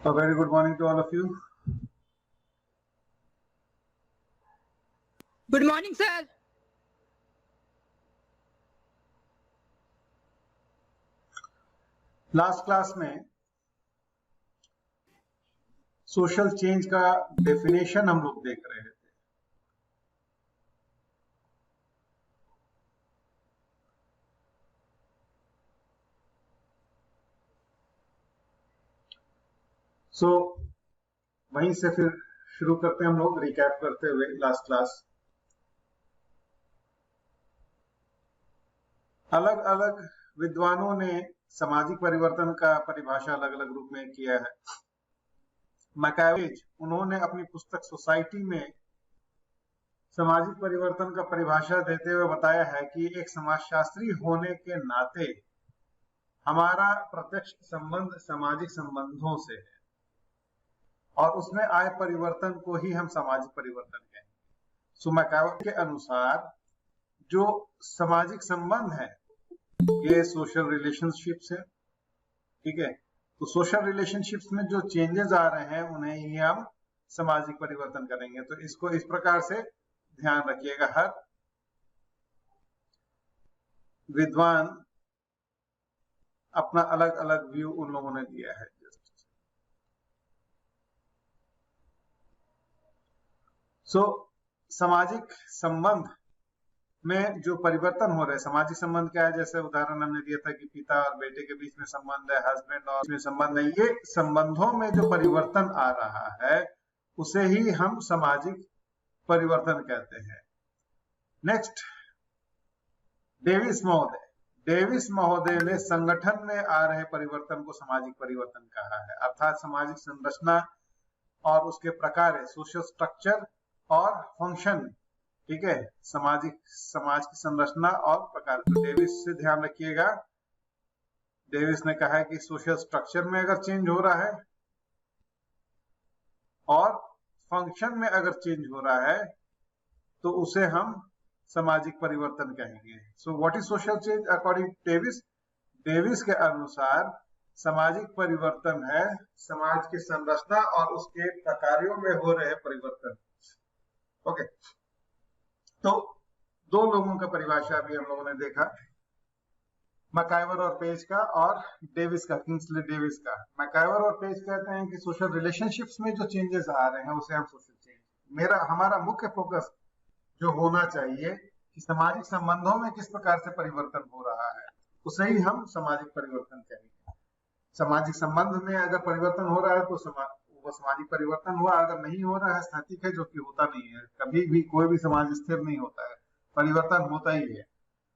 A very good morning to all of you. Good morning, sir. Last class में social change का definition हम लोग देख रहे थे। वहीं से फिर शुरू करते हैं हम लोग रिकैप करते हुए लास्ट क्लास। अलग अलग विद्वानों ने सामाजिक परिवर्तन का परिभाषा अलग अलग रूप में किया है। मैकावेज उन्होंने अपनी पुस्तक सोसाइटी में सामाजिक परिवर्तन का परिभाषा देते हुए बताया है कि एक समाजशास्त्री होने के नाते हमारा प्रत्यक्ष संबंध सामाजिक संबंधों से है और उसमें आए परिवर्तन को ही हम सामाजिक परिवर्तन कहेंगे। सो मैकावे के अनुसार जो सामाजिक संबंध है ये सोशल रिलेशनशिप्स है, ठीक है। तो सोशल रिलेशनशिप्स में जो चेंजेस आ रहे हैं उन्हें ही हम सामाजिक परिवर्तन करेंगे। तो इसको इस प्रकार से ध्यान रखिएगा। हर विद्वान अपना अलग अलग व्यू उन लोगों ने दिया है। सामाजिक संबंध में जो परिवर्तन हो रहे हैं, सामाजिक संबंध क्या है, जैसे उदाहरण हमने दिया था कि पिता और बेटे के बीच में संबंध है, हस्बैंड और में संबंध है। ये संबंधों में जो परिवर्तन आ रहा है उसे ही हम सामाजिक परिवर्तन कहते हैं। नेक्स्ट, डेविस महोदय ने संगठन में आ रहे परिवर्तन को सामाजिक परिवर्तन कहा है। अर्थात सामाजिक संरचना और उसके प्रकार है, सोशल स्ट्रक्चर और फंक्शन, ठीक है। समाज की संरचना और प्रकार। तो डेविस से ध्यान रखिएगा। डेविस ने कहा है कि सोशल स्ट्रक्चर में अगर चेंज हो रहा है और फंक्शन में अगर चेंज हो रहा है तो उसे हम सामाजिक परिवर्तन कहेंगे। So what is social change according Davis? Davis के अनुसार सामाजिक परिवर्तन है समाज की संरचना और उसके प्रकारों में हो रहे परिवर्तन। ओके, तो दो लोगों का परिभाषा भी हम लोगों ने देखा, मैकाइवर और पेज का और डेविस का, किंग्सले डेविस का। मैकाइवर और पेज कहते हैं कि सोशल रिलेशनशिप्स में जो चेंजेस आ रहे हैं उसे हम सोशल चेंज। हमारा मुख्य फोकस जो होना चाहिए कि सामाजिक संबंधों में किस प्रकार से परिवर्तन हो रहा है उसे ही हम सामाजिक परिवर्तन कहेंगे। सामाजिक संबंध में अगर परिवर्तन हो रहा है तो वो सामाजिक परिवर्तन हुआ, अगर नहीं हो रहा है स्थायिक है, जो कि होता नहीं है। कभी भी कोई भी समाज स्थिर नहीं होता है, परिवर्तन होता ही है।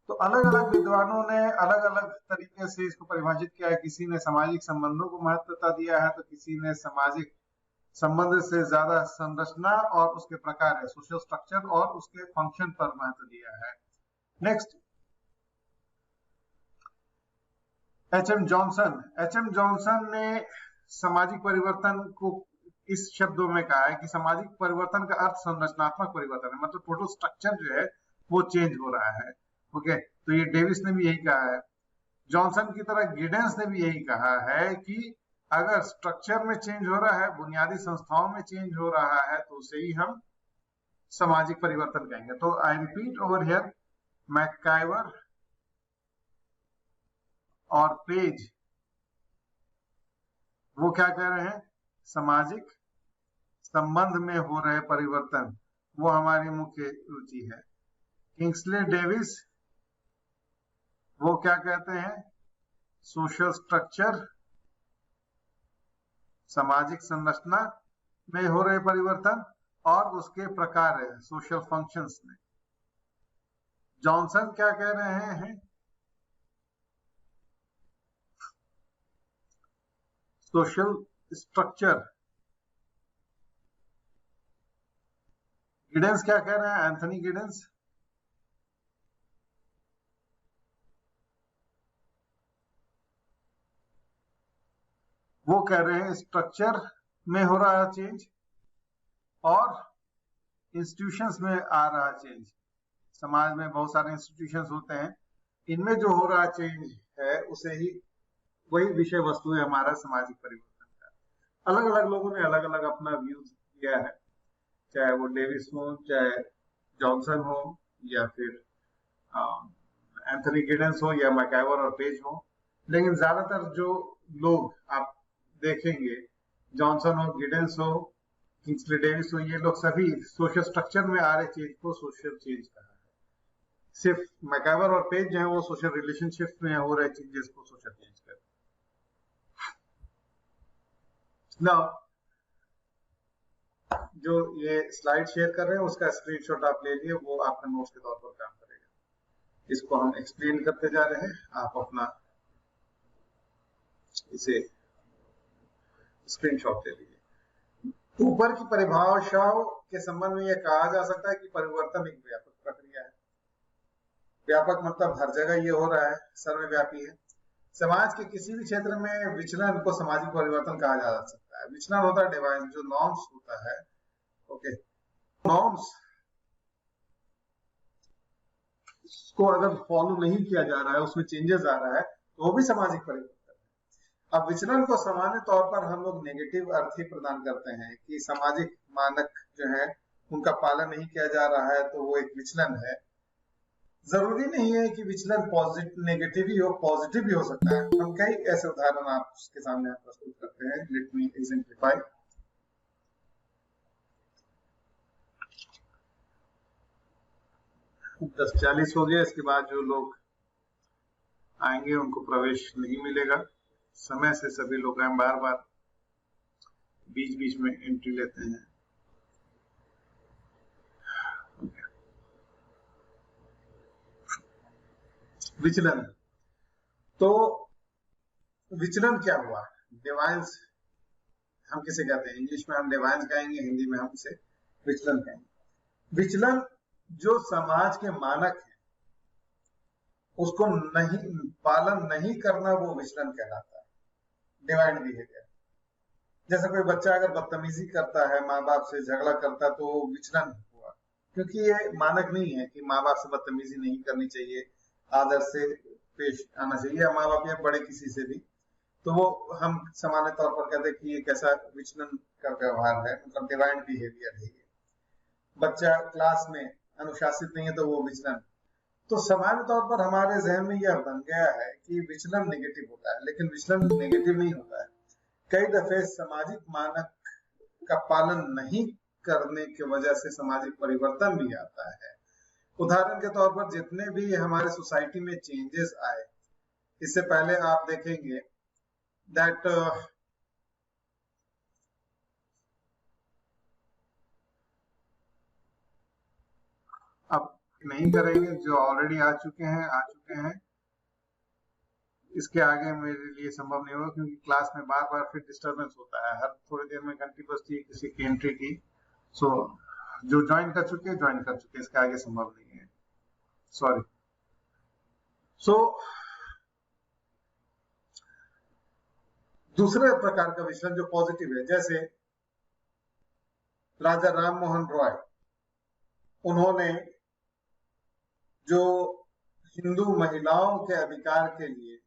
तो अलग अलग विद्वानों ने अलग अलग तरीके से इसको परिभाषित किया है। किसी ने सामाजिक संबंधों को महत्वता दिया है तो किसी ने सामाजिक संबंध से ज्यादा संरचना और उसके प्रकार है, सोशल स्ट्रक्चर और उसके फंक्शन पर महत्व दिया है। Next, HM. जॉनसन ने सामाजिक परिवर्तन को इस शब्दों में कहा है कि सामाजिक परिवर्तन का अर्थ संरचनात्मक परिवर्तन है, मतलब टोटल स्ट्रक्चर जो है वो चेंज हो रहा है। ओके, तो ये डेविस ने भी यही कहा है। जॉनसन की तरह गिडेंस ने भी यही कहा है कि अगर स्ट्रक्चर में चेंज हो रहा है, बुनियादी संस्थाओं में चेंज हो रहा है तो उसे ही हम सामाजिक परिवर्तन कहेंगे। तो I repeat over here, MacIver और पेज वो क्या कह रहे हैं, सामाजिक संबंध में हो रहे परिवर्तन वो हमारी मुख्य रुचि है। किंग्सले डेविस वो क्या कहते हैं, सोशल स्ट्रक्चर, सामाजिक संरचना में हो रहे परिवर्तन और उसके प्रकार है, सोशल फंक्शंस में। जॉनसन क्या कह रहे हैं, सोशल स्ट्रक्चर। गिडेंस क्या कह रहे हैं, एंथनी गिडेंस वो कह रहे हैं स्ट्रक्चर में हो रहा चेंज और इंस्टीट्यूशंस में आ रहा चेंज। समाज में बहुत सारे इंस्टीट्यूशंस होते हैं, इनमें जो हो रहा चेंज है उसे ही, वही विषय वस्तु है हमारा सामाजिक परिवर्तन का। अलग अलग लोगों ने अलग अलग अपना व्यू दिया है, चाहे वो डेविस हो, चाहे जॉनसन हो, या फिर एंथनी गिडेंस हो, या मैकआइवर और पेज हो। लेकिन ज्यादातर जो लोग आप देखेंगे, जॉनसन हो, गिडेंस हो, किंग्सले डेविस हो, ये लोग सभी सोशल स्ट्रक्चर में आ रहे चेंज को सोशल चेंज कहा है। सिर्फ मैकआइवर और पेज जो है वो सोशल रिलेशनशिप में हो रहे चेंजेस को सोशल चेंज कर। नाउ जो ये स्लाइड शेयर कर रहे हैं उसका स्क्रीनशॉट आप ले लिए, वो आपका नोट्स के तौर पर काम करेगा। इसको हम एक्सप्लेन करते जा रहे हैं, आप अपना इसे स्क्रीनशॉट ले लीजिए। ऊपर की परिभाषाओं के संबंध में यह कहा जा सकता है कि परिवर्तन एक व्यापक प्रक्रिया है। व्यापक मतलब हर जगह ये हो रहा है, सर्वव्यापी है। समाज के किसी भी क्षेत्र में विचलन को सामाजिक परिवर्तन कहा जा सकता है। विचलन होता है डिवाइस, जो नॉर्म्स होता है, ओके, नॉर्म्स को अगर फॉलो नहीं किया जा रहा है, उसमें चेंजेस आ रहा है, तो वो भी सामाजिक परिवर्तन है। अब विचलन को सामान्य तौर पर हम लोग नेगेटिव अर्थ ही प्रदान करते हैं कि सामाजिक मानक जो है उनका पालन नहीं किया जा रहा है, तो वो एक विचलन है। जरूरी नहीं है कि विचलन पॉजिटिव नेगेटिव ही हो, पॉजिटिव भी हो सकता है। हम कई ऐसे उदाहरण आपके सामने प्रस्तुत करते हैं। Let me एग्जाम्प्लिफाई। 10:40 हो गया, इसके बाद जो लोग आएंगे उनको प्रवेश नहीं मिलेगा। समय से सभी लोग आए, बार बार बीच बीच में एंट्री लेते हैं। विचलन, तो विचलन क्या हुआ? डिवाइस हम किसे कहते हैं? इंग्लिश में हम डिवाइस कहेंगे, हिंदी में हम इसे विचलन कहेंगे। विचलन जो समाज के मानक है उसको नहीं पालन नहीं करना, वो विचलन कहलाता है, डिवाइड बिहेवियर। जैसे कोई बच्चा अगर बदतमीजी करता है, माँ बाप से झगड़ा करता है, तो वो विचलन हुआ, क्योंकि ये मानक नहीं है कि माँ बाप से बदतमीजी नहीं करनी चाहिए, आदर से पेश आना चाहिए, या माँ बाप या बड़े किसी से भी। तो वो हम सामान्य तौर पर कहते हैं कि ये कैसा विचलन का व्यवहार है, मतलब डिवाइड बिहेवियर है। बच्चा क्लास में अनुशासित नहीं है तो वो विचलन। तो सामान्य तौर पर हमारे जहन में यह बन गया है कि विचलन नेगेटिव होता है, लेकिन विचलन नेगेटिव नहीं होता है। कई दफे सामाजिक मानक का पालन नहीं करने की वजह से सामाजिक परिवर्तन भी आता है। उदाहरण के तौर पर जितने भी हमारे सोसाइटी में चेंजेस आए, इससे पहले आप देखेंगे दैट अब नहीं करेंगे, जो ऑलरेडी आ चुके हैं। इसके आगे मेरे लिए संभव नहीं होगा, क्योंकि क्लास में बार बार फिर डिस्टरबेंस होता है, हर थोड़ी देर में घंटी बजती है किसी की एंट्री की। सो जो ज्वाइन कर चुके, इसके आगे संभव नहीं है, सॉरी। सो दूसरे प्रकार का विचलन जो पॉजिटिव है, जैसे राजा राम मोहन रॉय, उन्होंने जो हिंदू महिलाओं के अधिकार के लिए,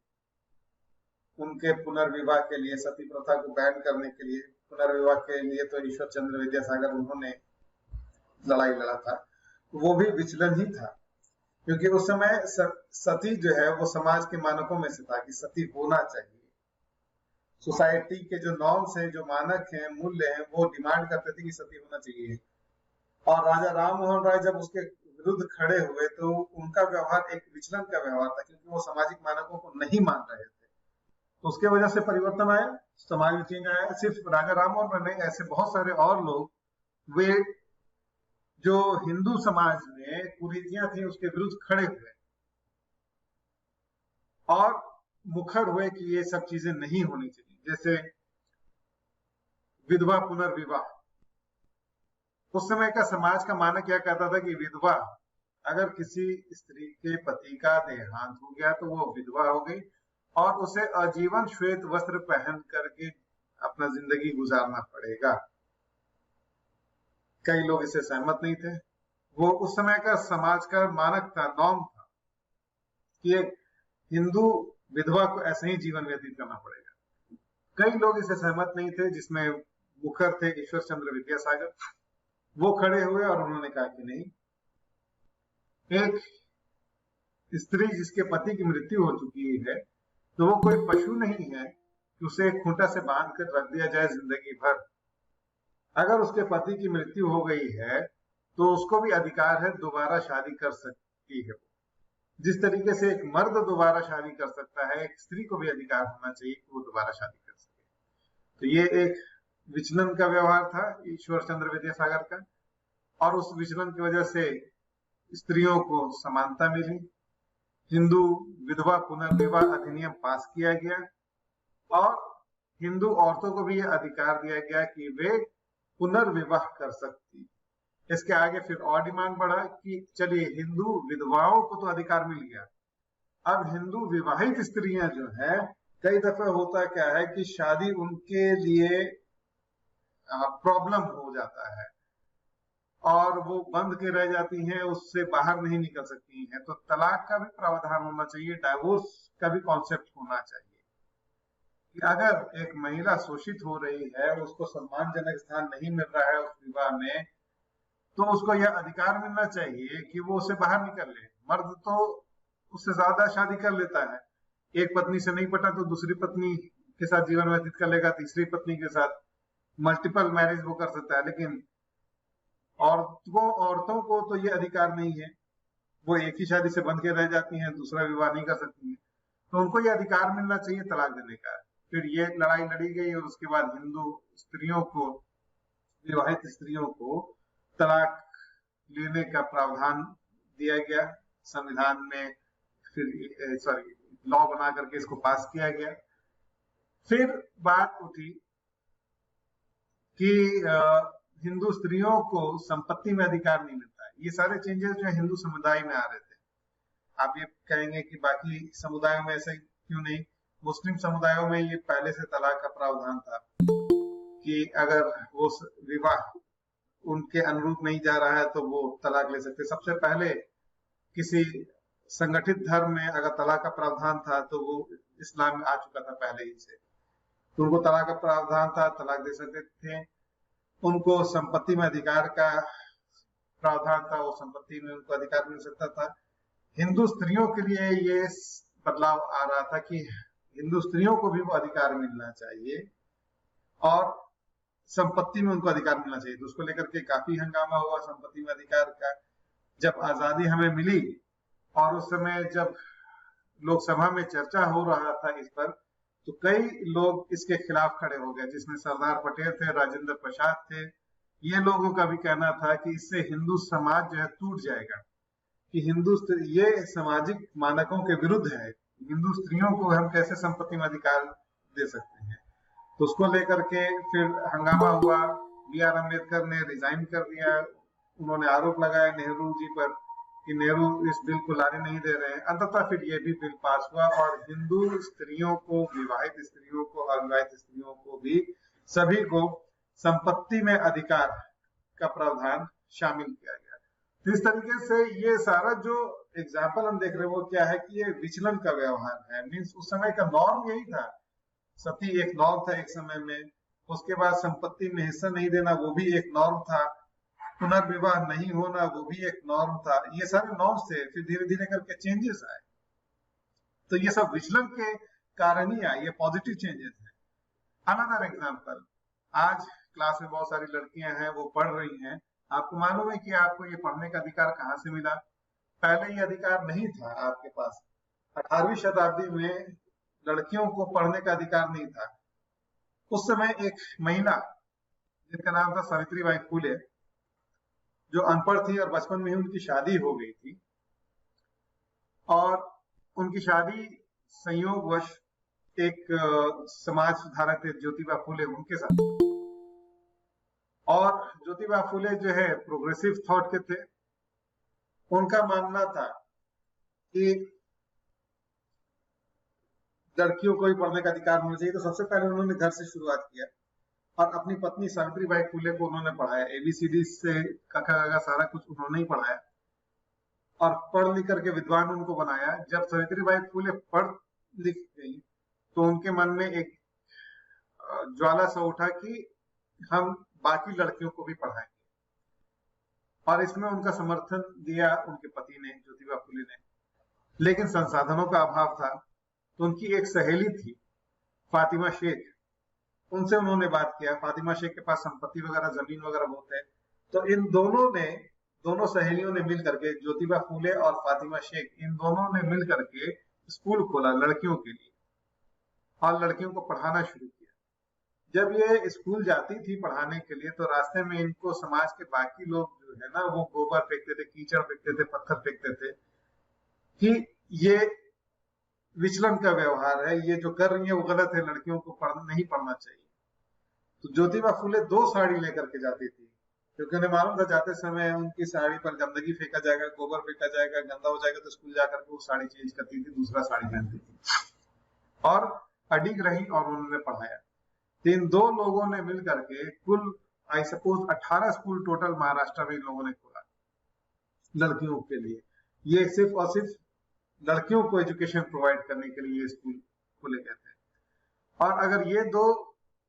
उनके पुनर्विवाह के लिए, सती प्रथा को बैन करने के लिए, पुनर्विवाह के लिए तो ईश्वर चंद्र विद्यासागर उन्होंने लड़ाई लड़ा था, वो भी विचलन ही था। क्योंकि उस समय सती जो है वो समाज के मानकों में से था कि सती होना चाहिए। सोसाइटी के जो नॉर्म्स हैं, जो मानक हैं, मूल्य हैं, वो डिमांड करते थे कि सती होना चाहिए। और राजा राम मोहन राय जब उसके विरुद्ध खड़े हुए तो उनका व्यवहार एक विचलन का व्यवहार था, क्योंकि वो सामाजिक मानकों को नहीं मान रहे थे। तो उसके वजह से परिवर्तन आया, समाज में चेंज आया। सिर्फ राजा राम मोहन राय नहीं, ऐसे बहुत सारे और लोग, वे जो हिंदू समाज में कुरीतियां थी उसके विरुद्ध खड़े हुए और मुखर हुए कि ये सब चीजें नहीं होनी चाहिए। जैसे विधवा पुनर्विवाह, उस समय का समाज का मानक क्या कहता था कि विधवा, अगर किसी स्त्री के पति का देहांत हो गया तो वो विधवा हो गई और उसे आजीवन श्वेत वस्त्र पहन करके अपना जिंदगी गुजारना पड़ेगा। कई लोग इससे सहमत नहीं थे। वो उस समय का समाज का मानक था, नॉर्म था कि एक हिंदू विधवा को ऐसे ही जीवन व्यतीत करना पड़ेगा। कई लोग इससे सहमत नहीं थे, जिसमें मुखर थे ईश्वर चंद्र विद्यासागर। वो खड़े हुए और उन्होंने कहा कि नहीं, एक स्त्री जिसके पति की मृत्यु हो चुकी है तो वो कोई पशु नहीं है कि उसे एक खूंटा से बांध कर रख दिया जाए जिंदगी भर। अगर उसके पति की मृत्यु हो गई है तो उसको भी अधिकार है दोबारा शादी कर सकती है। जिस तरीके से एक मर्द दोबारा शादी कर सकता है, एक स्त्री को भी अधिकार होना चाहिए कि वो दोबारा शादी कर सके। तो ये एक विचलन का व्यवहार था ईश्वर चंद्र विद्यासागर का, और उस विचलन की वजह से स्त्रियों को समानता मिली। हिंदू विधवा पुनर्विवाह अधिनियम पास किया गया और हिंदू औरतों को भी यह अधिकार दिया गया कि वे पुनर्विवाह कर सकती। इसके आगे फिर और डिमांड बढ़ा कि चलिए हिंदू विधवाओं को तो अधिकार मिल गया, अब हिंदू विवाहित स्त्रियां जो है, कई दफा होता क्या है कि शादी उनके लिए प्रॉब्लम हो जाता है और वो बंद के रह जाती हैं, उससे बाहर नहीं निकल सकती हैं। तो तलाक का भी प्रावधान होना चाहिए, डाइवोर्स का भी कॉन्सेप्ट होना चाहिए कि अगर एक महिला शोषित हो रही है, उसको सम्मानजनक स्थान नहीं मिल रहा है उस विवाह में, तो उसको यह अधिकार मिलना चाहिए कि वो उसे बाहर निकल ले। मर्द तो उससे ज्यादा शादी कर लेता है, एक पत्नी से नहीं पटा तो दूसरी पत्नी के साथ जीवन व्यतीत कर लेगा, तीसरी पत्नी के साथ मल्टीपल मैरिज वो कर सकता है। लेकिन औरतों को तो ये अधिकार नहीं है, वो एक ही शादी से बंध के रह जाती हैं, दूसरा विवाह नहीं कर सकती हैं। तो उनको ये अधिकार मिलना चाहिए तलाक देने का। फिर ये लड़ाई लड़ी गई और उसके बाद हिंदू स्त्रियों को, विवाहित स्त्रियों को तलाक लेने का प्रावधान दिया गया संविधान में, फिर लॉ बना करके इसको पास किया गया। फिर बात उठी कि हिंदू स्त्रियों को संपत्ति में अधिकार नहीं मिलता है। ये सारे चेंजेस जो हिंदू समुदाय में आ रहे थे। आप ये कहेंगे कि बाकी समुदायों में ऐसा क्यों नहीं? मुस्लिम समुदायों में ये पहले से तलाक का प्रावधान था कि अगर वो विवाह उनके अनुरूप नहीं जा रहा है तो वो तलाक ले सकते। सबसे पहले किसी संगठित धर्म में अगर तलाक का प्रावधान था तो वो इस्लाम में आ चुका था पहले ही से, तो उनको तलाक का प्रावधान था, तलाक दे सकते थे। उनको संपत्ति में अधिकार का प्रावधान था, वो संपत्ति में उनको अधिकार मिल सकता था। हिंदू स्त्रियों के लिए ये बदलाव आ रहा था कि हिंदू स्त्रियों को भी वो अधिकार मिलना चाहिए और संपत्ति में उनको अधिकार मिलना चाहिए। तो उसको लेकर के काफी हंगामा हुआ संपत्ति में अधिकार का। जब आजादी हमें मिली और उस समय जब लोकसभा में चर्चा हो रहा था इस पर, तो कई लोग इसके खिलाफ खड़े हो गए, जिसमें सरदार पटेल थे, राजेंद्र प्रसाद थे। ये लोगों का भी कहना था कि इससे हिंदू समाज जो है टूट जाएगा, कि ये सामाजिक मानकों के विरुद्ध है, हिंदू स्त्रियों को हम कैसे संपत्ति में अधिकार दे सकते हैं। तो उसको लेकर के फिर हंगामा हुआ। B.R. अम्बेडकर ने रिजाइन कर दिया। उन्होंने आरोप लगाया नेहरू जी पर कि नेहरू इस बिल को लाने नहीं दे रहे हैं। अंततः फिर ये भी बिल पास हुआ और हिंदू स्त्रियों को, विवाहित स्त्रियों को, अविवाहित स्त्रियों को भी, सभी को संपत्ति में अधिकार का प्रावधान शामिल किया गया। तो इस तरीके से ये सारा जो एग्जाम्पल हम देख रहे हैं वो क्या है कि ये विचलन का व्यवहार है। मीन्स उस समय का नॉर्म यही था, सती एक नॉर्म था एक समय में। उसके बाद संपत्ति में हिस्सा नहीं देना वो भी एक नॉर्म था, पुनर्विवाह नहीं होना वो भी एक नॉर्म था। ये सारे नॉर्म्स थे, फिर धीरे धीरे करके चेंजेस आए। तो ये सब विचलन के कारण ही आए, ये पॉजिटिव चेंजेस है। अनदर एग्जाम्पल, आज क्लास में बहुत सारी लड़कियां हैं, वो पढ़ रही हैं। आपको मालूम है कि आपको ये पढ़ने का अधिकार कहाँ से मिला? पहले ये अधिकार नहीं था आपके पास। 18वीं शताब्दी में लड़कियों को पढ़ने का अधिकार नहीं था। उस समय एक महिला जिनका नाम था सावित्रीबाई फुले, जो अनपढ़ थी और बचपन में ही उनकी शादी हो गई थी, और उनकी शादी संयोगवश एक समाज सुधारक थे ज्योतिबा फुले, उनके साथ। और ज्योतिबा फुले जो है प्रोग्रेसिव थॉट के थे। उनका मानना था कि लड़कियों को भी पढ़ने का अधिकार होना चाहिए। तो सबसे पहले उन्होंने घर से शुरुआत किया और अपनी पत्नी सावित्रीबाई फुले को उन्होंने पढ़ाया। ABCD से कखा गगा सारा कुछ उन्होंने ही पढ़ाया और पढ़ लिख करके विद्वान उनको बनाया। जब सावित्रीबाई फुले पढ़ लिख गई तो उनके मन में एक ज्वाला से उठा कि हम बाकी लड़कियों को भी पढ़ाएंगे, और इसमें उनका समर्थन दिया उनके पति ने, ज्योतिबा फुले ने। लेकिन संसाधनों का अभाव था, तो उनकी एक सहेली थी फातिमा शेख, उनसे उन्होंने बात किया। फातिमा शेख के पास संपत्ति वगैरह, जमीन वगैरह बहुत है, तो इन दोनों सहेलियों ने मिल करके, ज्योतिबा फुले और फातिमा शेख, इन दोनों ने मिल करके स्कूल खोला लड़कियों के लिए, और लड़कियों को पढ़ाना शुरू किया। जब ये स्कूल जाती थी पढ़ाने के लिए, तो रास्ते में इनको समाज के बाकी लोग जो है ना, वो गोबर फेंकते थे, कीचड़ फेंकते थे, पत्थर फेंकते थे कि ये विचलन का व्यवहार है, ये जो कर रही है वो गलत है, लड़कियों को नहीं पढ़ना चाहिए। तो ज्योतिबा फुले 2 साड़ी लेकर के जाती थी, क्योंकि उन्हें मालूम था जाते समय उनकी साड़ी पर गंदगी फेंका जाएगा, गोबर फेंका जाएगा, गंदा हो जाएगा, तो स्कूल जाकर के वो साड़ी चेंज करती थी, दूसरा साड़ी पहनती थी, और अडिग रही और उन्होंने पढ़ाया। तो इन 2 लोगों ने मिल करके कुल I suppose 18 school total Maharashtra में इन लोगों ने खोला लड़कियों के लिए। ये सिर्फ और सिर्फ लड़कियों को एजुकेशन प्रोवाइड करने के लिए ये स्कूल खोले गए थे। और अगर ये 2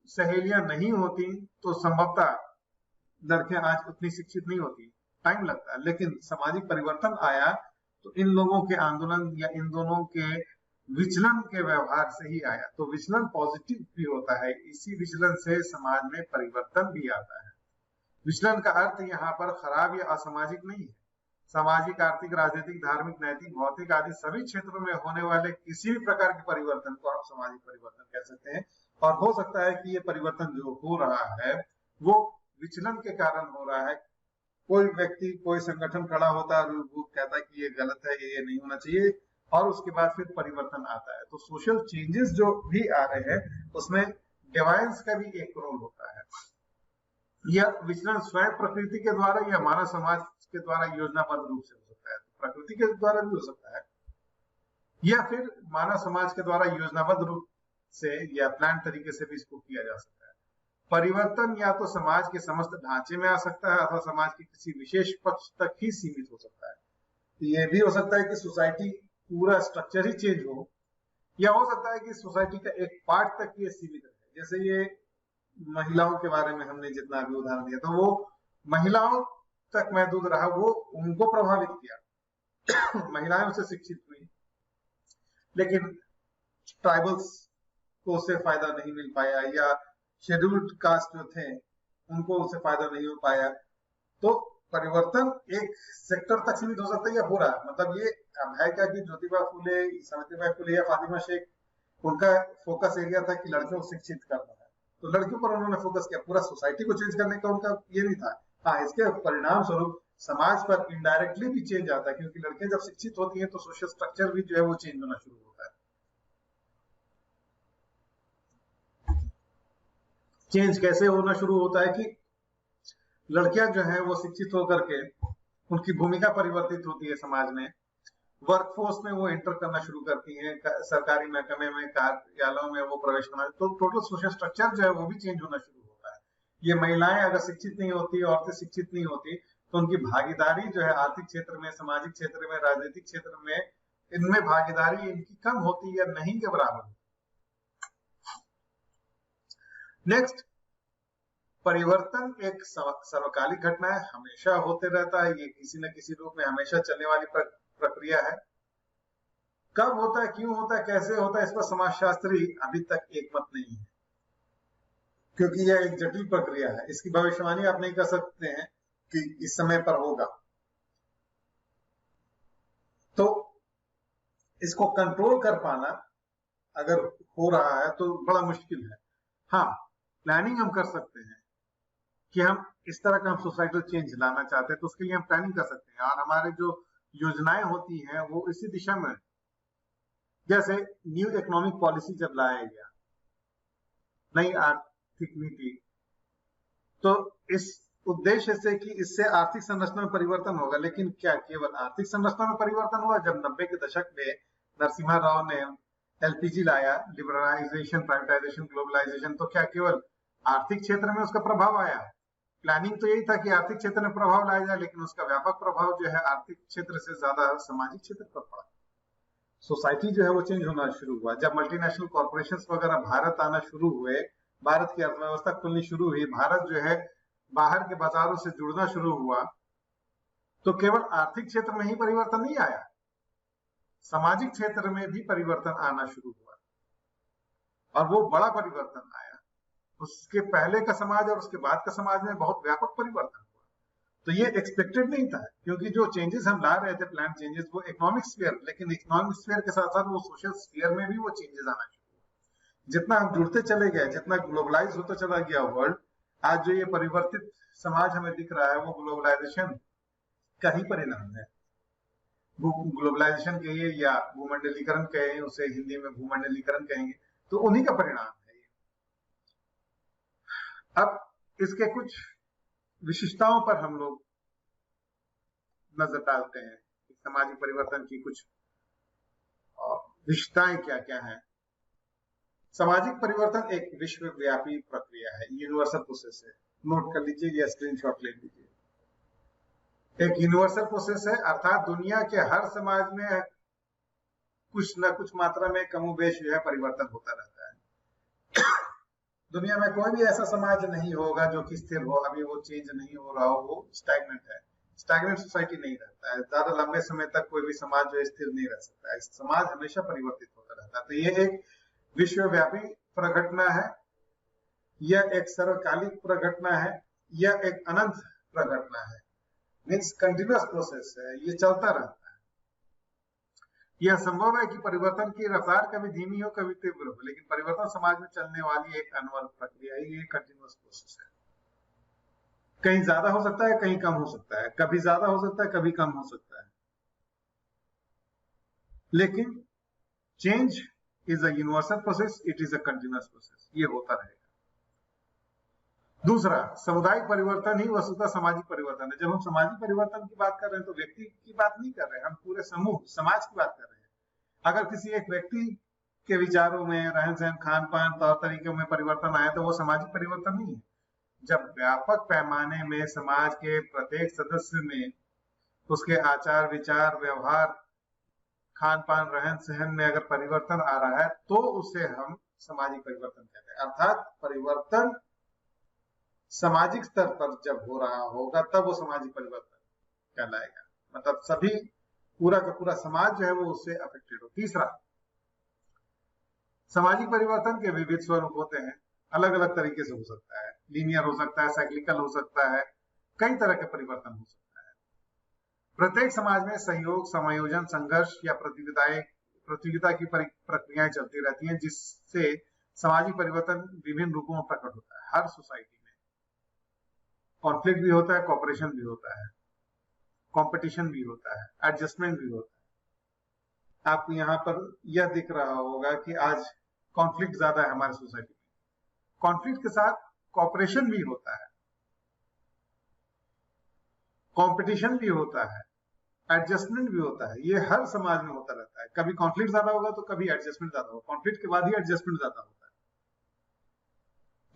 सहेलियां नहीं होती तो संभवतः लड़कियां आज उतनी शिक्षित नहीं होती, टाइम लगता है। लेकिन सामाजिक परिवर्तन आया तो इन लोगों के आंदोलन या इन दोनों के विचलन के व्यवहार से ही आया। तो विचलन पॉजिटिव भी होता है, इसी विचलन से समाज में परिवर्तन भी आता है। विचलन का अर्थ यहाँ पर खराब या असामाजिक नहीं है। सामाजिक, आर्थिक, राजनीतिक, धार्मिक, नैतिक, भौतिक आदि सभी क्षेत्रों में होने वाले किसी भी प्रकार के परिवर्तन को हम सामाजिक परिवर्तन कह सकते हैं। और हो सकता है कि ये परिवर्तन जो हो रहा है वो विचलन के कारण हो रहा है। कोई व्यक्ति, कोई संगठन खड़ा होता है, वो कहता है कि ये गलत है, ये नहीं होना चाहिए, और उसके बाद फिर परिवर्तन आता है। तो सोशल चेंजेस जो भी आ रहे हैं उसमें डिवाइस का भी एक रोल होता है। यह विचलन स्वयं प्रकृति के द्वारा या मानव समाज के द्वारा योजनाबद्ध रूप से हो सकता है, तो प्रकृति के द्वारा भी हो सकता है, या फिर मानव समाज के द्वारा योजनाबद्ध रूप से या प्लान तरीके से भी इसको किया जा सकता है। परिवर्तन या तो समाज के समस्त ढांचे में आ सकता है अथवा समाज के किसी विशेष पक्ष तक ही सीमित हो सकता है। तो ये भी हो सकता है कि सोसाइटी पूरा स्ट्रक्चर ही चेंज हो, या हो सकता है कि सोसाइटी का एक पार्ट तक ये सीमित है। जैसे ये महिलाओं के बारे में हमने जितना भी उदाहरण दिया, तो वो महिलाओं तक महदूद रहा, वो उनको प्रभावित किया महिलाएं उससे शिक्षित हुई, लेकिन ट्राइबल्स को उससे फायदा नहीं मिल पाया, या शेड्यूल्ड कास्ट जो थे उनको उससे फायदा नहीं हो पाया। तो परिवर्तन एक सेक्टर तक सीमित हो सकता है या हो रहा है। मतलब ये अब है क्या कि ज्योतिबा फुले, सावित्रीबाई फुले या फातिमा शेख, उनका फोकस एरिया था कि लड़कियों को शिक्षित करना है, तो लड़कियों पर उन्होंने फोकस किया, पूरा सोसाइटी को चेंज करने का उनका ये नहीं था। हाँ, इसके परिणाम स्वरूप समाज पर इनडायरेक्टली भी चेंज आता है, क्योंकि लड़कियां जब शिक्षित होती हैं तो सोशल स्ट्रक्चर भी जो है वो चेंज होना शुरू होता है। चेंज कैसे होना शुरू होता है कि लड़कियां जो है वो शिक्षित होकर के उनकी भूमिका परिवर्तित होती है समाज में, वर्कफोर्स में वो एंटर करना शुरू करती हैं, सरकारी महकमे में, कार्यालयों में वो प्रवेश करना, तो टोटल सोशल स्ट्रक्चर जो है वो भी चेंज होना शुरू होता है। ये महिलाएं अगर शिक्षित नहीं होती, औरतें शिक्षित नहीं होती, तो उनकी भागीदारी जो है आर्थिक क्षेत्र में, सामाजिक क्षेत्र में, राजनीतिक क्षेत्र में, इनमें भागीदारी इनकी कम होती या नहीं के बराबर। नेक्स्ट, परिवर्तन एक सर्वकालिक घटना है, हमेशा होते रहता है, ये किसी न किसी रूप में हमेशा चलने वाली प्रक्रिया है। कब होता है, क्यों होता है, कैसे होता है, इस पर समाजशास्त्री अभी तक एक मत नहीं है, क्योंकि यह एक जटिल प्रक्रिया है। इसकी भविष्यवाणी आप नहीं कर सकते हैं कि इस समय पर होगा, तो इसको कंट्रोल कर पाना अगर हो रहा है तो बड़ा मुश्किल है। हाँ, प्लानिंग हम कर सकते हैं कि हम इस तरह का हम सोसाइटल चेंज लाना चाहते हैं, तो उसके लिए हम प्लानिंग कर सकते हैं, और हमारे जो योजनाएं होती हैं वो इसी दिशा में। जैसे न्यू इकोनॉमिक पॉलिसी जब लाया गया, नई आर्थिक नीति, तो इस उद्देश्य से कि इससे आर्थिक संरचना में परिवर्तन होगा। लेकिन क्या केवल आर्थिक संरचना में परिवर्तन हुआ? जब 90 के दशक में नरसिम्हा राव ने एलपीजी लाया, लिबरलाइजेशन, प्राइवेटाइजेशन, ग्लोबलाइजेशन, तो क्या केवल आर्थिक क्षेत्र में उसका प्रभाव आया? प्लानिंग तो यही था कि आर्थिक क्षेत्र में प्रभाव लाया जाए, लेकिन उसका व्यापक प्रभाव जो है आर्थिक क्षेत्र से ज्यादा सामाजिक क्षेत्र पर पड़ा। सोसाइटी जो है वो चेंज होना शुरू हुआ। जब मल्टीनेशनल कॉर्पोरेशंस वगैरह भारत आना शुरू हुए, भारत की अर्थव्यवस्था खुलनी शुरू हुई, भारत जो है बाहर के बाजारों से जुड़ना शुरू हुआ, तो केवल आर्थिक क्षेत्र में ही परिवर्तन नहीं आया, सामाजिक क्षेत्र में भी परिवर्तन आना शुरू हुआ, और वो बड़ा परिवर्तन आया। उसके पहले का समाज और उसके बाद का समाज में बहुत व्यापक परिवर्तन हुआ। तो ये एक्सपेक्टेड नहीं था, क्योंकि जो चेंजेस हम ला रहे थे, प्लान चेंजेस, वो इकोनॉमिक स्फीयर, लेकिन इकोनॉमिक स्फीयर के साथ साथ वो सोशल स्फीयर में भी वो चेंजेस आना शुरू हुआ। जितना हम जुड़ते चले गए, जितना ग्लोबलाइज होता चला गया वर्ल्ड, आज जो ये परिवर्तित समाज हमें दिख रहा है, वो ग्लोबलाइजेशन का ही परिणाम है। ग्लोबलाइजेशन कहिए या भूमंडलीकरण कहें, उसे हिंदी में भूमंडलीकरण कहेंगे, तो उन्हीं का परिणाम है ये। अब इसके कुछ विशिष्टताओं पर हम लोग नजर डालते हैं, सामाजिक परिवर्तन की कुछ विशिष्टताएं क्या क्या हैं। सामाजिक परिवर्तन एक विश्वव्यापी प्रक्रिया है, यूनिवर्सल प्रोसेस है। नोट कर लीजिए या स्क्रीनशॉट ले लीजिए। एक यूनिवर्सल प्रोसेस है, अर्थात दुनिया के हर समाज में कुछ न कुछ मात्रा में कमोबेश जो है परिवर्तन होता रहता है। दुनिया में कोई भी ऐसा समाज नहीं होगा जो कि स्थिर हो, अभी वो चेंज नहीं हो रहा हो, वो स्टैग्नेंट है। स्टैग्नेंट सोसाइटी नहीं रहता है, ज्यादा लंबे समय तक कोई भी समाज जो है स्थिर नहीं रह सकता है, समाज हमेशा परिवर्तित होता रहता है। तो ये एक विश्वव्यापी प्रघटना है, यह एक सर्वकालिक प्रघटना है, यह एक अनंत प्रघटना है, मीन्स कंटिन्यूअस प्रोसेस है, ये चलता रहता है। यह संभव है कि परिवर्तन की रफ्तार कभी धीमी हो, कभी तीव्र हो, लेकिन परिवर्तन समाज में चलने वाली एक अनवरत प्रक्रिया है, ये कंटिन्यूअस प्रोसेस है। कहीं ज्यादा हो सकता है, कहीं कम हो सकता है, कभी ज्यादा हो सकता है, कभी कम हो सकता है, लेकिन change is a universal process, it is a continuous process, ये होता रहेगा। दूसरा, सामुदायिक परिवर्तन ही वस्तुतः सामाजिक परिवर्तन है। जब हम सामाजिक परिवर्तन की बात कर रहे हैं तो व्यक्ति की बात नहीं कर रहे हैं, हम पूरे समूह समाज की बात कर रहे हैं। अगर किसी एक व्यक्ति के विचारों में, रहन सहन, खान पान, तौर तरीकों में परिवर्तन आए तो वो सामाजिक परिवर्तन नहीं है। जब व्यापक पैमाने में समाज के प्रत्येक सदस्य में उसके आचार विचार, व्यवहार, खान पान, रहन सहन में अगर परिवर्तन आ रहा है तो उसे हम सामाजिक परिवर्तन कहते हैं। अर्थात परिवर्तन सामाजिक स्तर पर जब हो रहा होगा तब वो सामाजिक परिवर्तन कहलाएगा, मतलब सभी, पूरा का पूरा समाज जो है वो उससे अफेक्टेड हो। तीसरा, सामाजिक परिवर्तन के विविध स्वरूप होते हैं, अलग अलग तरीके से हो सकता है, लीनियर हो सकता है, साइक्लिकल हो सकता है, कई तरह के परिवर्तन हो सकता है। प्रत्येक समाज में सहयोग, समायोजन, संघर्ष या प्रतियोगिता की प्रक्रियाएं चलती रहती हैं, जिससे सामाजिक परिवर्तन विभिन्न रूपों में प्रकट होता है। हर सोसाइटी में कॉन्फ्लिक्ट भी होता है, कॉपरेशन भी होता है, कंपटीशन भी होता है, एडजस्टमेंट भी होता है। आपको यहाँ पर यह दिख रहा होगा कि आज कॉन्फ्लिक्ट ज्यादा है हमारी सोसाइटी में, कॉन्फ्लिक्ट के साथ कॉपरेशन भी होता है, कंपटीशन भी होता है, एडजस्टमेंट भी होता है, ये हर समाज में होता रहता है। कभी कॉन्फ्लिक्ट ज्यादा होगा तो कभी एडजस्टमेंट ज्यादा होगा, कॉन्फ्लिक्ट के बाद ही एडजस्टमेंट ज्यादा होता है।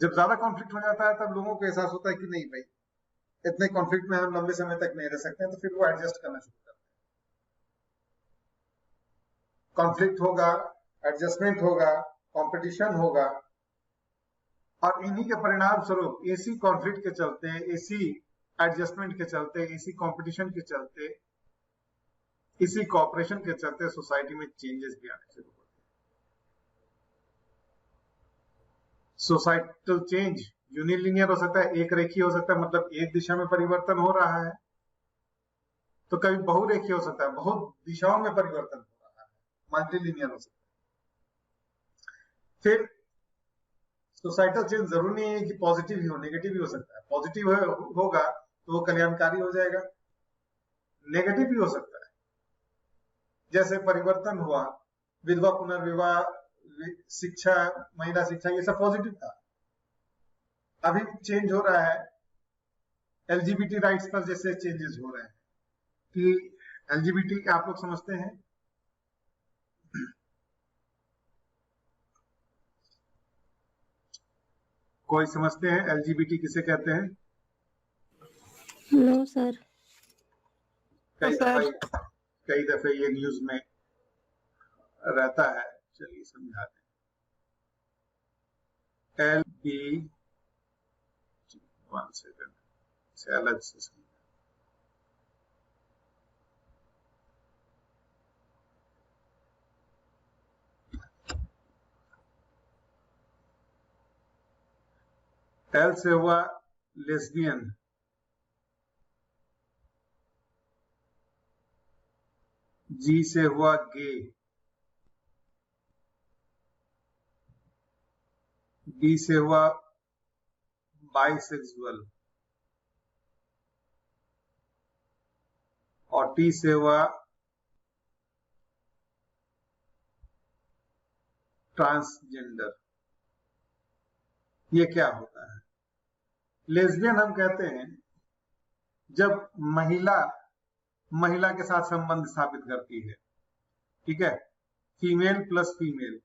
जब ज्यादा कॉन्फ्लिक्ट हो जाता है तब लोगों को एहसास होता है कि नहीं भाई, इतने कॉन्फ्लिक्ट में हम लंबे समय तक नहीं रह सकते हैं, तो फिर वो एडजस्ट करना शुरू करते हैं। कॉन्फ्लिक्ट होगा, एडजस्टमेंट होगा, कंपटीशन होगा, और इन्हीं के परिणाम स्वरूप इसी कॉन्फ्लिक्ट के चलते, इसी एडजस्टमेंट के चलते, इसी कंपटीशन के चलते, इसी कॉपरेशन के चलते सोसाइटी में चेंजेस भी आने शुरू होते हैं। सोसाइटल चेंज यूनिलिनियर हो सकता है, एक रेखीय हो सकता है, मतलब एक दिशा में परिवर्तन हो रहा है, तो कभी बहुरेखीय हो सकता है, बहुत दिशाओं में परिवर्तन हो रहा है, मल्टीलिनियर हो सकता है। फिर सोसाइटल चेंज जरूरी नहीं है कि पॉजिटिव ही हो, नेगेटिव भी हो सकता है। पॉजिटिव होगा तो वो कल्याणकारी हो जाएगा, नेगेटिव भी हो सकता है। जैसे परिवर्तन हुआ, विधवा पुनर्विवाह, शिक्षा, महिला शिक्षा, ये सब पॉजिटिव था। अभी चेंज हो रहा है, एलजीबीटी राइट्स पर जैसे चेंजेस हो रहे हैं कि एलजीबीटी आप लोग समझते हैं, कोई समझते हैं एलजीबीटी किसे कहते हैं? No sir. कई दफे ये न्यूज में रहता है, चलिए समझाते हैं। एल बी, 1 सेकंड से अलग से एल से हुआ लेस्बियन, जी से हुआ गे, बी से हुआ बाइसेक्सुअल और टी से हुआ ट्रांसजेंडर। ये क्या होता है? लेस्बियन हम कहते हैं जब महिला महिला के साथ संबंध स्थापित करती है, ठीक है, फीमेल प्लस फीमेल,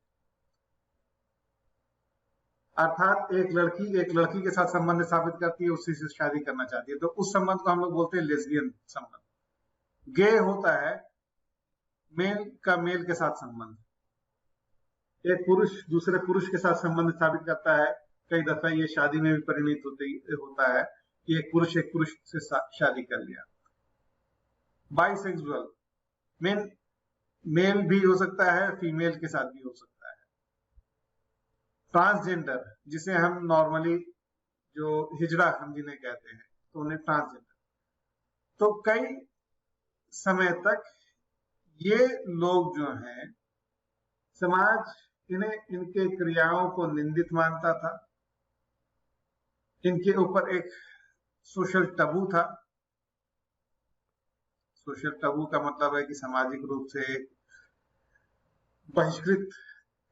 अर्थात एक लड़की के साथ संबंध स्थापित करती है, उसी से शादी करना चाहती है, तो उस संबंध को हम लोग बोलते हैं लेस्बियन संबंध। गे होता है मेल का मेल के साथ संबंध, एक पुरुष दूसरे पुरुष के साथ संबंध स्थापित करता है, कई दफा ये शादी में भी परिणित होता है कि एक पुरुष से शादी कर लिया। बाइसेक्सुअल मेल भी हो सकता है, फीमेल के साथ भी हो सकता है। ट्रांसजेंडर जिसे हम नॉर्मली जो हिजड़ा हम जिन्हें कहते हैं, तो उन्हें ट्रांसजेंडर। तो कई समय तक ये लोग जो हैं, समाज इन्हें इनके क्रियाओं को निंदित मानता था, इनके ऊपर एक सोशल टबू था। सोशल टबू का मतलब है कि सामाजिक रूप से बहिष्कृत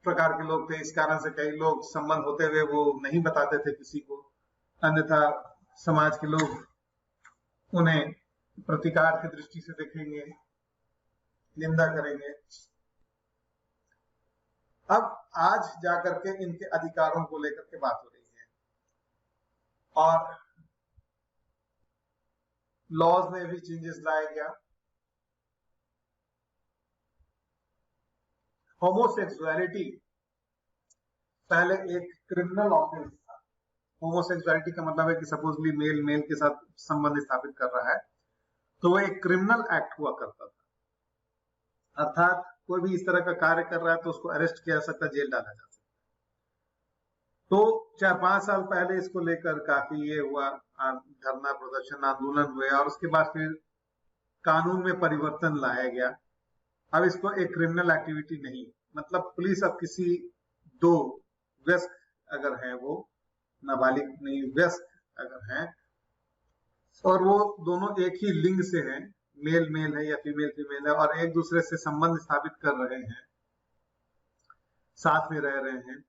प्रकार के लोग थे, इस कारण से कई लोग संबंध होते हुए वो नहीं बताते थे किसी को, अन्यथा समाज के लोग उन्हें प्रतिकार की दृष्टि से देखेंगे, निंदा करेंगे। अब आज जाकर के इनके अधिकारों को लेकर के बात हो रही है और लॉज में भी चेंजेस लाया गया। होमोसेक्सुअलिटी पहले एक क्रिमिनल ऑफेंस था। होमोसेक्सुअलिटी का मतलब है कि सपोजली मेल मेल के साथ संबंध स्थापित कर रहा है, तो वो एक क्रिमिनल एक्ट हुआ करता था, अर्थात कोई भी इस तरह का कार्य कर रहा है तो उसको अरेस्ट किया जा सकता, जेल डाला जा सकता। तो 4-5 साल पहले इसको लेकर काफी ये हुआ, धरना प्रदर्शन आंदोलन हुए और उसके बाद फिर कानून में परिवर्तन लाया गया। अब इसको एक क्रिमिनल एक्टिविटी नहीं, मतलब पुलिस अब किसी दो व्यस्क अगर है, वो नाबालिग नहीं व्यस्क अगर हैं और वो दोनों एक ही लिंग से हैं, मेल मेल है या फीमेल फीमेल है, और एक दूसरे से संबंध स्थापित कर रहे हैं, साथ में रह रहे हैं,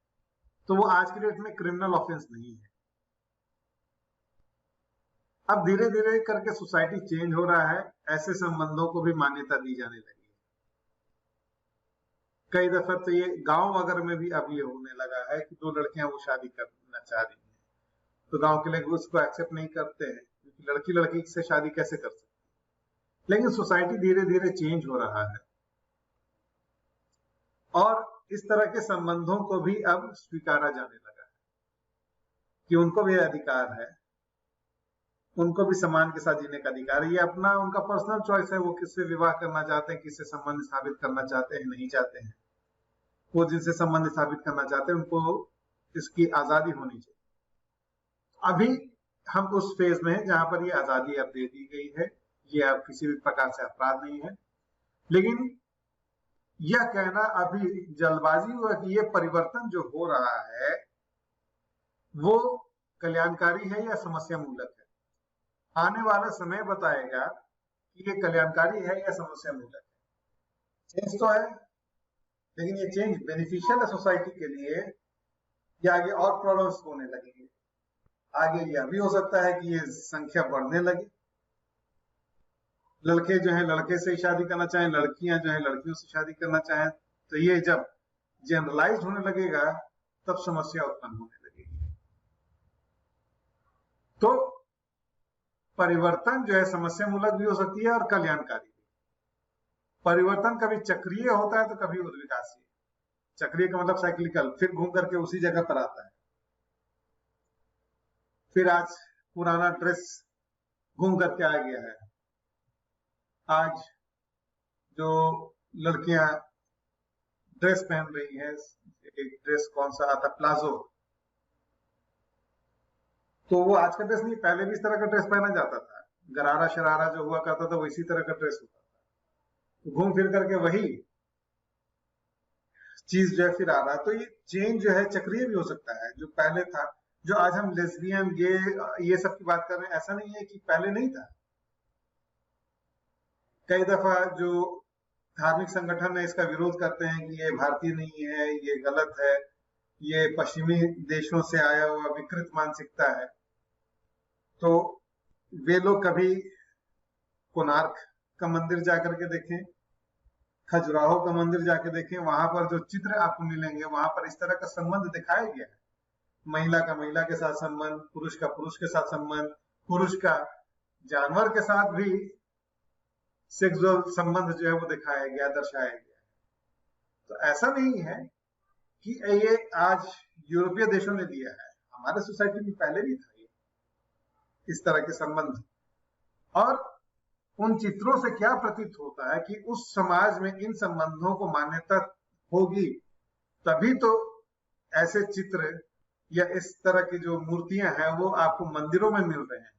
तो वो आज की डेट में क्रिमिनल ऑफेंस नहीं है। अब धीरे धीरे करके सोसाइटी चेंज हो रहा है, ऐसे संबंधों को भी मान्यता दी जाने लगी है। कई दफा तो ये गांव वगैरह में भी अब ये होने लगा है कि दो लड़कियां वो शादी करना चाह रही हैं, तो गांव के लोग उसको एक्सेप्ट नहीं करते हैं, क्योंकि लड़की लड़की से शादी कैसे कर सकती है। लेकिन सोसाइटी धीरे धीरे चेंज हो रहा है और इस तरह के संबंधों को भी अब स्वीकारा जाने लगा है कि उनको भी अधिकार है, उनको भी सम्मान के साथ जीने का अधिकार है। ये अपना उनका पर्सनल चॉइस है, वो किससे विवाह करना चाहते हैं, किससे संबंध स्थापित करना चाहते हैं, नहीं चाहते हैं। वो जिनसे संबंध स्थापित करना चाहते हैं उनको इसकी आजादी होनी चाहिए। अभी हम उस फेज में हैं जहां पर ये आजादी अब दे दी गई है, ये अब किसी भी प्रकार से अपराध नहीं है। लेकिन यह कहना अभी जल्दबाजी हुआ कि ये परिवर्तन जो हो रहा है वो कल्याणकारी है या समस्या मूलक है। आने वाला समय बताएगा कि ये कल्याणकारी है या समस्या मूलक है। चेंज तो है, लेकिन ये चेंज बेनिफिशियल है सोसाइटी के लिए या आगे और प्रॉब्लम्स होने लगेंगे। आगे यह भी हो सकता है कि ये संख्या बढ़ने लगे, लड़के जो है लड़के से ही शादी करना चाहें, लड़कियां जो है लड़कियों से शादी करना चाहें, तो ये जब जनरलाइज होने लगेगा तब समस्या उत्पन्न होने लगेगी। तो परिवर्तन जो है समस्या मूलक भी हो सकती है और कल्याणकारी भी। परिवर्तन कभी चक्रीय होता है तो कभी उद्विकासीय। चक्रीय का मतलब साइक्लिकल, फिर घूम करके उसी जगह पर आता है, फिर आज पुराना ड्रेस घूम करके आ गया है। आज जो लड़कियां ड्रेस पहन रही हैं, एक ड्रेस कौन सा आता, प्लाजो, तो वो आज का ड्रेस नहीं, पहले भी इस तरह का ड्रेस पहना जाता था। गरारा शरारा जो हुआ करता था वो इसी तरह का ड्रेस होता था। तो घूम फिर करके वही चीज जो है फिर आ रहा है। तो ये चेंज जो है चक्रीय भी हो सकता है। जो पहले था, जो आज हम लेस्बियन, गे, ये सब की बात कर रहे हैं, ऐसा नहीं है कि पहले नहीं था। कई दफा जो धार्मिक संगठन है इसका विरोध करते हैं कि ये भारतीय नहीं है, ये गलत है, ये पश्चिमी देशों से आया हुआ विकृत मानसिकता है। तो वे लोग कभी कोणार्क का मंदिर जाकर के देखें, खजुराहो का मंदिर जाके देखें, वहां पर जो चित्र आपको मिलेंगे वहां पर इस तरह का संबंध दिखाया गया है। महिला का महिला के साथ संबंध, पुरुष का पुरुष के साथ संबंध, पुरुष का जानवर के साथ भी सेक्सुअल संबंध जो है वो दिखाया गया, दर्शाया गया। तो ऐसा नहीं है कि ये आज यूरोपीय देशों ने दिया है, हमारे सोसाइटी में पहले भी था ये इस तरह के संबंध। और उन चित्रों से क्या प्रतीत होता है कि उस समाज में इन संबंधों को मान्यता होगी, तभी तो ऐसे चित्र या इस तरह की जो मूर्तियां हैं वो आपको मंदिरों में मिल रहे हैं।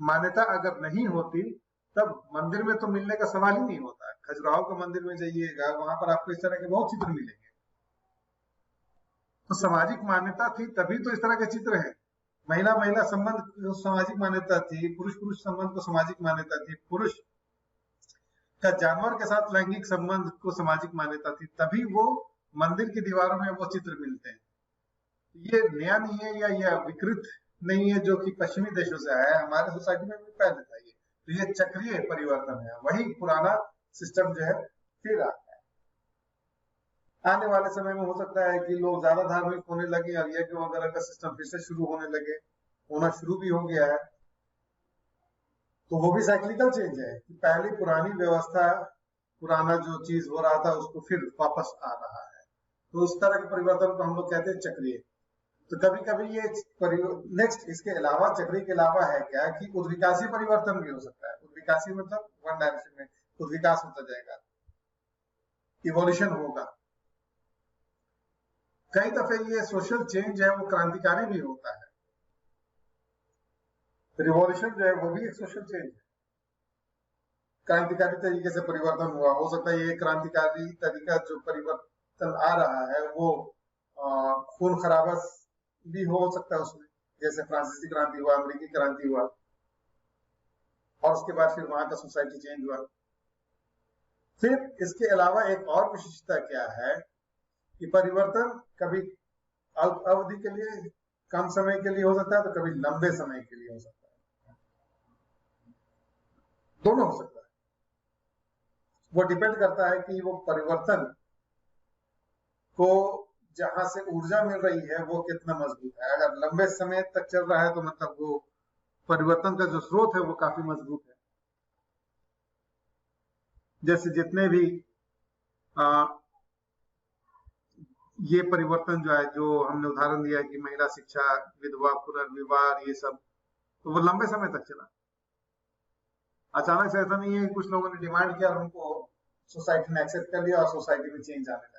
मान्यता अगर नहीं होती तब मंदिर में तो मिलने का सवाल ही नहीं होता। खजुराहो के मंदिर में जाइएगा, वहां पर आपको इस तरह के बहुत चित्र मिलेंगे। तो सामाजिक मान्यता थी तभी तो इस तरह के चित्र हैं। महिला महिला संबंध को सामाजिक मान्यता थी, पुरुष पुरुष संबंध को सामाजिक मान्यता थी, पुरुष का जानवर के साथ लैंगिक संबंध को सामाजिक मान्यता थी, तभी वो मंदिर की दीवारों में वो चित्र मिलते हैं। ये नया नहीं है या ये विकृत नहीं है जो कि पश्चिमी देशों से आया है, हमारे सोसाइटी में भी पहले था ये। तो ये चक्रीय परिवर्तन है, वही पुराना सिस्टम जो है फिर आता है। आने वाले समय में हो सकता है कि लोग ज्यादा धार्मिक होने लगे और यज्ञ वगैरह का सिस्टम फिर से शुरू होना शुरू भी हो गया है। तो वो भी साइक्लिकल चेंज है कि पहले पुरानी व्यवस्था, पुराना जो चीज हो रहा था उसको फिर वापस आ रहा है। तो उस तरह के परिवर्तन को हम लोग कहते हैं चक्रीय। तो कभी कभी ये नेक्स्ट इसके अलावा, चक्रीय के अलावा है क्या कि उद्विकासी परिवर्तन भी हो सकता है। उद्विकासी मतलब वन डायरेक्शन में उद्विकास होता जाएगा, इवोल्यूशन होगा। कई दफे ये सोशल चेंज है वो क्रांतिकारी भी होता है। रिवॉल्यूशन जो है वो भी एक सोशल चेंज है, क्रांतिकारी तरीके से परिवर्तन हुआ। हो सकता है ये क्रांतिकारी तरीका जो परिवर्तन आ रहा है वो खून खराबा भी हो सकता है उसमें, जैसे फ्रांसीसी क्रांति हुआ, अमेरिकी क्रांति हुआ, और उसके बाद फिर वहां का सोसाइटी चेंज हुआ। फिर इसके अलावा एक और विशिष्टता क्या है कि परिवर्तन कभी अवधि के लिए, कम समय के लिए हो सकता है, तो कभी लंबे समय के लिए हो सकता है, दोनों हो सकता है। वो डिपेंड करता है कि वो परिवर्तन को जहां से ऊर्जा मिल रही है वो कितना मजबूत है। अगर लंबे समय तक चल रहा है तो मतलब वो परिवर्तन का जो स्रोत है वो काफी मजबूत है। जैसे जितने भी ये परिवर्तन जो है, जो हमने उदाहरण दिया है कि महिला शिक्षा, विधवा पुनर्विवाह, ये सब, तो वो लंबे समय तक चला। अचानक से ऐसा नहीं है कि कुछ लोगों ने डिमांड किया और उनको सोसाइटी ने एक्सेप्ट कर लिया और सोसाइटी में चेंज आने लगा।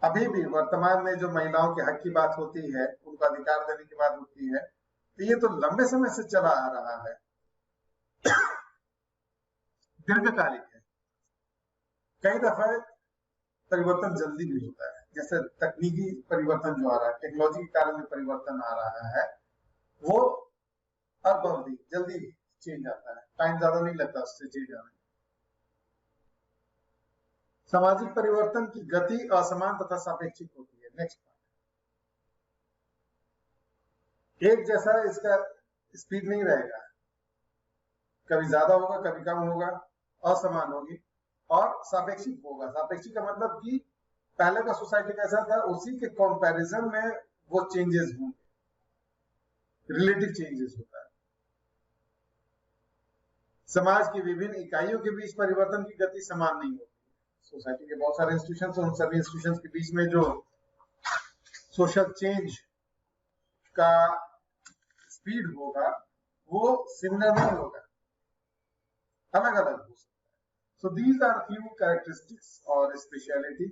अभी भी वर्तमान में जो महिलाओं के हक की बात होती है, उनको अधिकार देने की बात होती है, तो ये तो लंबे समय से चला आ रहा है, दीर्घकालिक है। कई दफा परिवर्तन जल्दी भी होता है, जैसे तकनीकी परिवर्तन जो आ रहा है, टेक्नोलॉजी के कारण जो परिवर्तन आ रहा है वो अल्पावधि जल्दी चेंज आता है, टाइम ज्यादा नहीं लगता उससे चेंज आने में। सामाजिक परिवर्तन की गति असमान तथा सापेक्षिक होती है। नेक्स्ट पॉइंट, एक जैसा इसका स्पीड नहीं रहेगा, कभी ज्यादा होगा कभी कम होगा, असमान होगी और सापेक्षिक होगा। सापेक्षिक का मतलब कि पहले का सोसाइटी कैसा था उसी के कंपैरिजन में वो चेंजेस होंगे, रिलेटिव चेंजेस होता है। समाज की विभिन्न इकाइयों के बीच परिवर्तन की गति समान नहीं होती। सोसाइटी के बहुत सारे इंस्टीट्यूशंस, उन सभी इंस्टीट्यूशंस के बीच में जो सोशल चेंज का स्पीड होगा वो सिमिलर नहीं होगा, अलग अलग हो सकता है। So these are few characteristics और स्पेशलिटी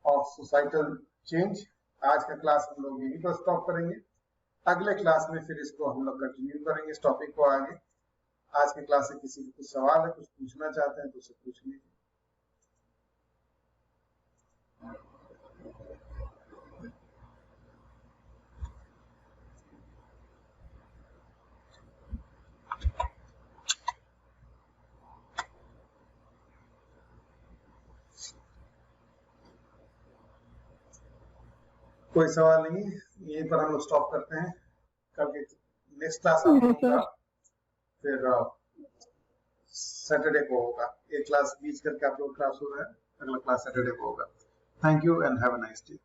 ऑफ सोसाइटल चेंज। आज का क्लास हम लोग यहीं पर स्टॉप करेंगे, अगले क्लास में फिर इसको हम लोग कंटिन्यू करेंगे इस टॉपिक को आगे। आज के क्लास में किसी को कुछ सवाल है, कुछ पूछना चाहते हैं तो उसे पूछ लीजिए। कोई सवाल नहीं, यहीं पर हम लोग स्टॉप करते हैं। कल के नेक्स्ट क्लास हम लोग का फिर सैटरडे को होगा। एक क्लास बीच करके आप लोग क्लास हो रहा है, अगला क्लास सैटरडे को होगा। Thank you and have a nice day.